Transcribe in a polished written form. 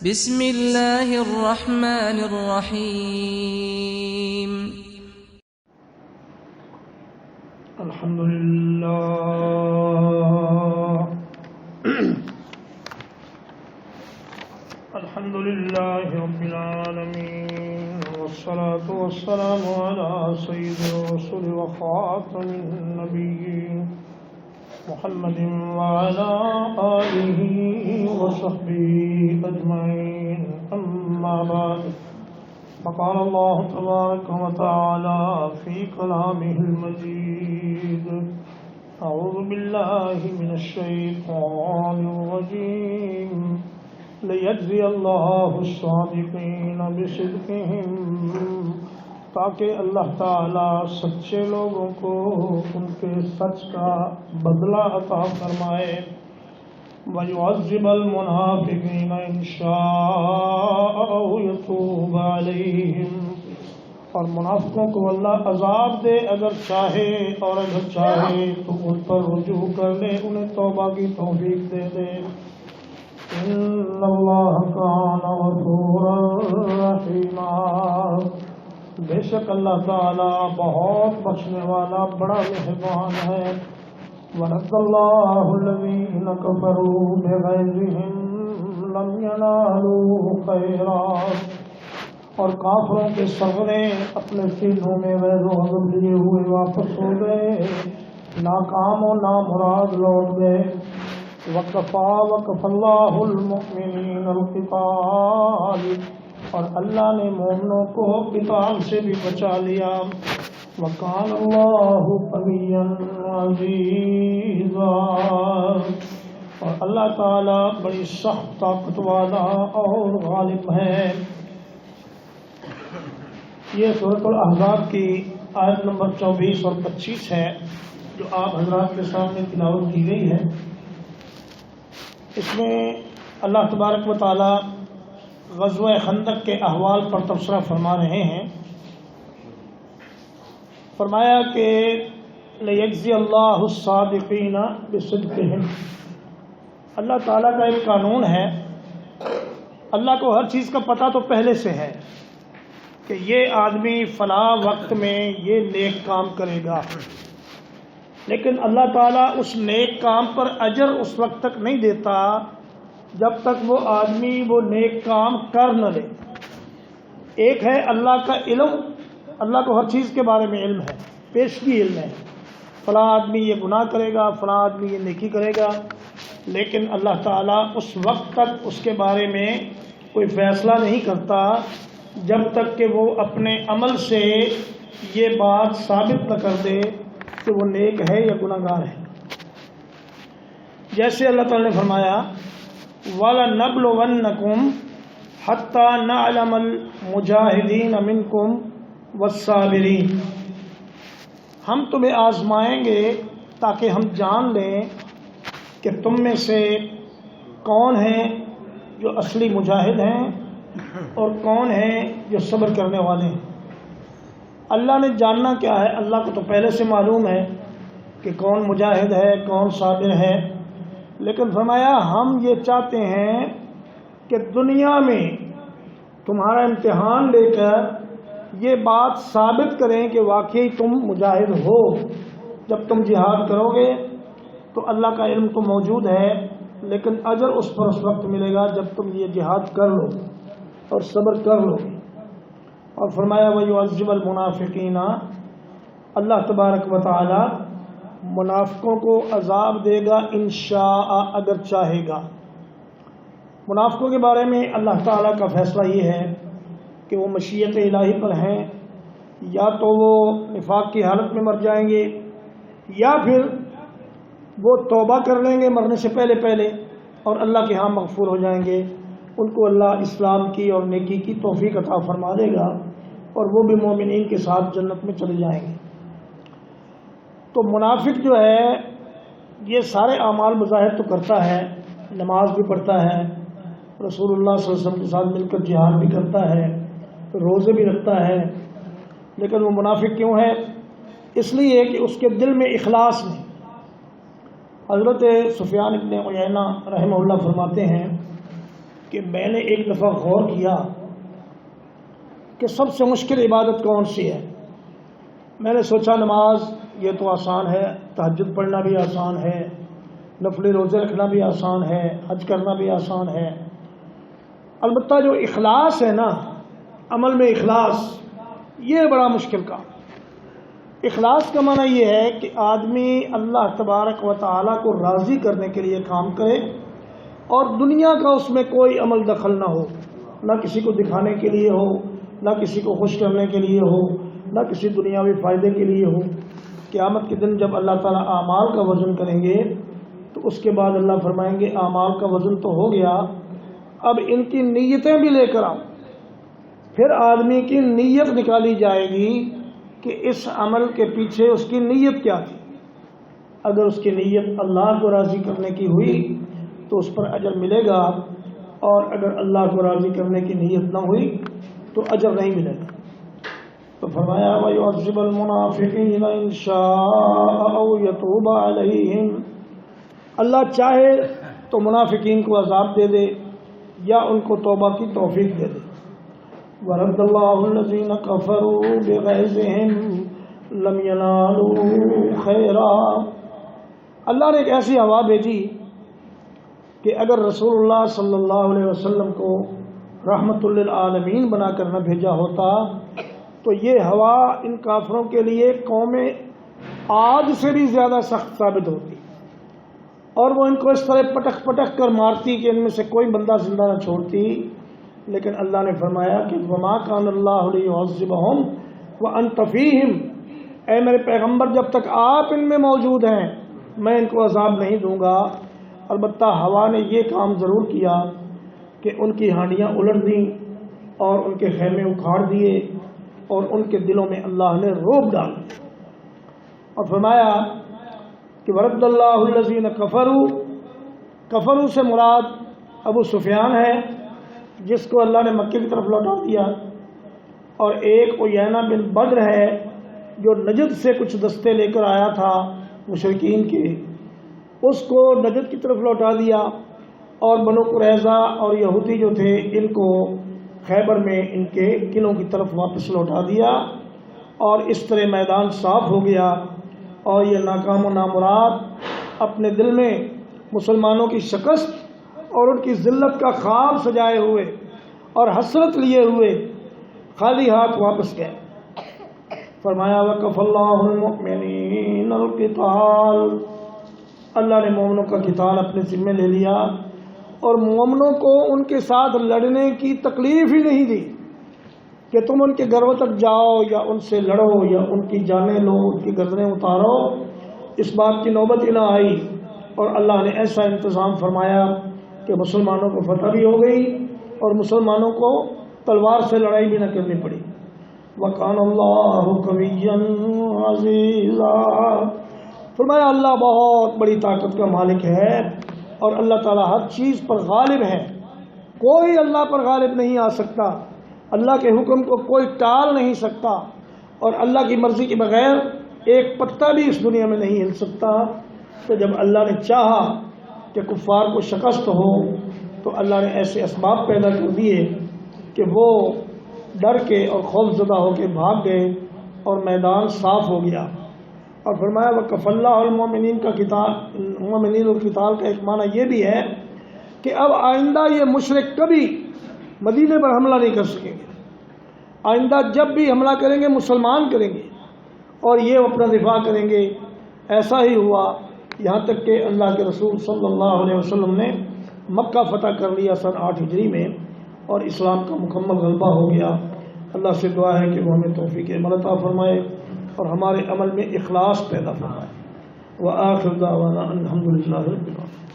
بسم اللہ الرحمن الرحیم الحمدللہ رب العالمین والصلاة والسلام علی سید الرسل وخاتم النبیین محمد وعلى آلہ وصحبہ اجمعین اما بعد فقال اللہ تبارک وتعالی فی کلامہ المجید اعوذ باللہ من الشیطان الرجیم لیجزی اللہ الصادقین بصدقہم، تاکہ اللہ تعالیٰ سچے لوگوں کو ان کے سچ کا بدلہ عطا فرمائے، وَيُعَذِّبَ الْمُنَافِقِينَ إِن شَاءَ أَوْ يَتُوبَ عَلَيْهِمْ، اور منافقوں کو اللہ عذاب دے اگر چاہے، اور اگر چاہے تو ان پر رجوع کر لے، انہیں توبہ کی توفیق دے دے۔ إِنَّ اللَّهَ كَانَ غَفُورًا رَحِيمًا، بے شک اللہ تعالیٰ بہت بخشنے والا بڑا مہربان ہے۔ وَرَدَّ اللَّهُ الَّذِينَ كَفَرُوا بِغَيْظِهِمْ لَمْ يَنَالُوا خَيْرًا، اور کافروں کے سغرے اپنے سینوں میں غیظ و غضب لیے ہوئے واپس ہو گئے، ناکام و نامراد لوٹ گئے۔ وَكَفَى اللَّهُ الْمُؤْمِنِينَ الْقِتَالَ، اور اللہ نے مومنوں کو قتال سے بھی بچا لیا۔ وَكَانَ اللَّهُ قَوِيًّا عَزِيزًا، اور اللہ تعالیٰ بڑی سخت طاقت والا اور غالب ہے۔ یہ سورۃ الاحزاب کی آیت نمبر 24 اور 25 ہے، جو آپ حضرات کے سامنے تلاوت کی گئی ہے۔ اس میں اللہ تبارک و تعالیٰ غزوہ خندق کے احوال پر تبصرہ فرما رہے ہیں۔ فرمایا کہ لیجزی اللہ الصادقین بصدقہم، اللہ تعالیٰ کا ایک قانون ہے، اللہ کو ہر چیز کا پتہ تو پہلے سے ہے کہ یہ آدمی فلاں وقت میں یہ نیک کام کرے گا، لیکن اللہ تعالیٰ اس نیک کام پر اجر اس وقت تک نہیں دیتا جب تک وہ آدمی وہ نیک کام کر نہ لے۔ ایک ہے اللہ کا علم، اللہ کو ہر چیز کے بارے میں علم ہے، پیشگی علم ہے، فلاں آدمی یہ گناہ کرے گا، فلاں آدمی یہ نیکی کرے گا، لیکن اللہ تعالیٰ اس وقت تک اس کے بارے میں کوئی فیصلہ نہیں کرتا جب تک کہ وہ اپنے عمل سے یہ بات ثابت نہ کر دے کہ وہ نیک ہے یا گناہ گار ہے۔ جیسے اللہ تعالیٰ نے فرمایا وَلَنَبْلُوَنَّكُمْ حَتَّى نَعْلَمَ الْمُجَاهِدِينَ مِنْكُمْ وَالصَّابِرِينَ، ہم تمہیں آزمائیں گے تاکہ ہم جان لیں کہ تم میں سے کون ہیں جو اصلی مجاہد ہیں اور کون ہیں جو صبر کرنے والے ہیں۔ اللہ نے جاننا کیا ہے؟ اللہ کو تو پہلے سے معلوم ہے کہ کون مجاہد ہے، کون صابر ہے، لیکن فرمایا ہم یہ چاہتے ہیں کہ دنیا میں تمہارا امتحان لے کر یہ بات ثابت کریں کہ واقعی تم مجاہد ہو۔ جب تم جہاد کرو گے تو اللہ کا علم تو موجود ہے، لیکن اجر اس پر اس وقت ملے گا جب تم یہ جہاد کر لو اور صبر کر لو۔ اور فرمایا وَيُعَذِّبَ الْمُنَافِقِينَ، اللہ تبارک و تعالی منافقوں کو عذاب دے گا انشاء، اگر چاہے گا۔ منافقوں کے بارے میں اللہ تعالیٰ کا فیصلہ یہ ہے کہ وہ مشیت الہی پر ہیں، یا تو وہ نفاق کی حالت میں مر جائیں گے، یا پھر وہ توبہ کر لیں گے مرنے سے پہلے پہلے اور اللہ کے ہاں مغفور ہو جائیں گے، ان کو اللہ اسلام کی اور نیکی کی توفیق عطا فرما دے گا اور وہ بھی مومنین کے ساتھ جنت میں چلے جائیں گے۔ تو منافق جو ہے یہ سارے اعمال مظاہر تو کرتا ہے، نماز بھی پڑھتا ہے، رسول اللہ صلی اللہ علیہ وسلم کے ساتھ مل کر جہاد بھی کرتا ہے، روزے بھی رکھتا ہے، لیکن وہ منافق کیوں ہے؟ اس لیے کہ اس کے دل میں اخلاص نہیں۔ حضرت سفیان ابن عیینہ رحمہ اللہ فرماتے ہیں کہ میں نے ایک دفعہ غور کیا کہ سب سے مشکل عبادت کون سی ہے. میں نے سوچا نماز یہ تو آسان ہے، تہجد پڑھنا بھی آسان ہے، نفلی روزے رکھنا بھی آسان ہے، حج کرنا بھی آسان ہے. البتہ جو اخلاص ہے نا، عمل میں اخلاص، یہ بڑا مشکل کام. اخلاص کا معنی یہ ہے کہ آدمی اللہ تبارک و تعالیٰ کو راضی کرنے کے لیے کام کرے اور دنیا کا اس میں کوئی عمل دخل نہ ہو، نہ کسی کو دکھانے کے لیے ہو، نہ کسی کو خوش کرنے کے لیے ہو، نہ کسی دنیاوی فائدے کے لیے ہو. قیامت کے دن جب اللہ تعالیٰ اعمال کا وزن کریں گے تو اس کے بعد اللہ فرمائیں گے اعمال کا وزن تو ہو گیا، اب ان کی نیتیں بھی لے کر آؤ. پھر آدمی کی نیت نکالی جائے گی کہ اس عمل کے پیچھے اس کی نیت کیا تھی. اگر اس کی نیت اللہ کو راضی کرنے کی ہوئی تو اس پر اجر ملے گا، اور اگر اللہ کو راضی کرنے کی نیت نہ ہوئی تو اجر نہیں ملے گا. تو فرمایا وَيُعَذِّبَ الْمُنَافِقِينَ إِن شَاءَ أَوْ يَتُوبَ عَلَيْهِمْ، اللہ چاہے تو منافقین کو عذاب دے دے یا ان کو توبہ کی توفیق دے دے. وَرَدَّ اللَّهُ الَّذِينَ كَفَرُوا بِغَيْظِهِمْ لَمْ يَنَالُوا خَيْرًا، اللہ نے ایک ایسی ہوا بھیجی کہ اگر رسول اللہ صلی اللہ علیہ وسلم کو رحمت للعالمین بنا کر نہ بھیجا ہوتا تو یہ ہوا ان کافروں کے لیے قوم عاد سے بھی زیادہ سخت ثابت ہوتی، اور وہ ان کو اس طرح پٹک پٹک کر مارتی کہ ان میں سے کوئی بندہ زندہ نہ چھوڑتی. لیکن اللہ نے فرمایا کہ وما کان اللہ لیعذبہم وانت فیہم، اے میرے پیغمبر جب تک آپ ان میں موجود ہیں میں ان کو عذاب نہیں دوں گا. البتہ ہوا نے یہ کام ضرور کیا کہ ان کی ہانڈیاں الٹ دیں اور ان کے خیمے اکھاڑ دیے اور ان کے دلوں میں اللہ نے روب ڈال. اور فرمایا کہ ورد اللہ الذین کفروا، کفروا سے مراد ابو سفیان ہے جس کو اللہ نے مکے کی طرف لوٹا دیا، اور ایک عیینہ بن بدر ہے جو نجد سے کچھ دستے لے کر آیا تھا مشرکین کے، اس کو نجد کی طرف لوٹا دیا، اور بنو قریظہ اور یہودی جو تھے ان کو خیبر میں ان کے قلعوں کی طرف واپس لوٹا دیا. اور اس طرح میدان صاف ہو گیا، اور یہ ناکام و نامراد اپنے دل میں مسلمانوں کی شکست اور ان کی ذلت کا خواب سجائے ہوئے اور حسرت لیے ہوئے خالی ہاتھ واپس گئے. فرمایا وَكَفَى اللَّهُ الْمُؤْمِنِينَ الْقِتَالَ، اللہ نے مومنوں کا قتال اپنے ذمے لے لیا اور مومنوں کو ان کے ساتھ لڑنے کی تکلیف ہی نہیں دی کہ تم ان کے گھروں تک جاؤ یا ان سے لڑو یا ان کی جانیں لو، ان کی گردنیں اتارو. اس بات کی نوبت ہی نہ آئی، اور اللہ نے ایسا انتظام فرمایا کہ مسلمانوں کو فتح بھی ہو گئی اور مسلمانوں کو تلوار سے لڑائی بھی نہ کرنی پڑی. وَكَانَ اللَّهُ قَوِيًّا عَزِيزًا، فرمایا اللہ بہت بڑی طاقت کا مالک ہے اور اللہ تعالیٰ ہر چیز پر غالب ہے. کوئی اللہ پر غالب نہیں آ سکتا، اللہ کے حکم کو کوئی ٹال نہیں سکتا، اور اللہ کی مرضی کے بغیر ایک پتا بھی اس دنیا میں نہیں ہل سکتا. تو جب اللہ نے چاہا کہ کفار کو شکست ہو تو اللہ نے ایسے اسباب پیدا کر دیے کہ وہ ڈر کے اور خوف زدہ ہو کے بھاگ گئے اور میدان صاف ہو گیا. اور فرمایا وَكَفَى اللَّهُ الْمُؤْمِنِينَ کا قتال، مومنین القتال کا ایک معنی یہ بھی ہے کہ اب آئندہ یہ مشرک کبھی مدینے پر حملہ نہیں کر سکیں گے. آئندہ جب بھی حملہ کریں گے مسلمان کریں گے اور یہ اپنا دفاع کریں گے. ایسا ہی ہوا یہاں تک کہ اللہ کے رسول صلی اللہ علیہ وسلم نے مکہ فتح کر لیا سن 8 ہجری میں، اور اسلام کا مکمل غلبہ ہو گیا. اللہ سے دعا ہے کہ وہ ہمیں توفیق عمل عطا فرمائے اور ہمارے عمل میں اخلاص پیدا فرمائے. وآخر دعوانا الحمدللہ رب العالمین.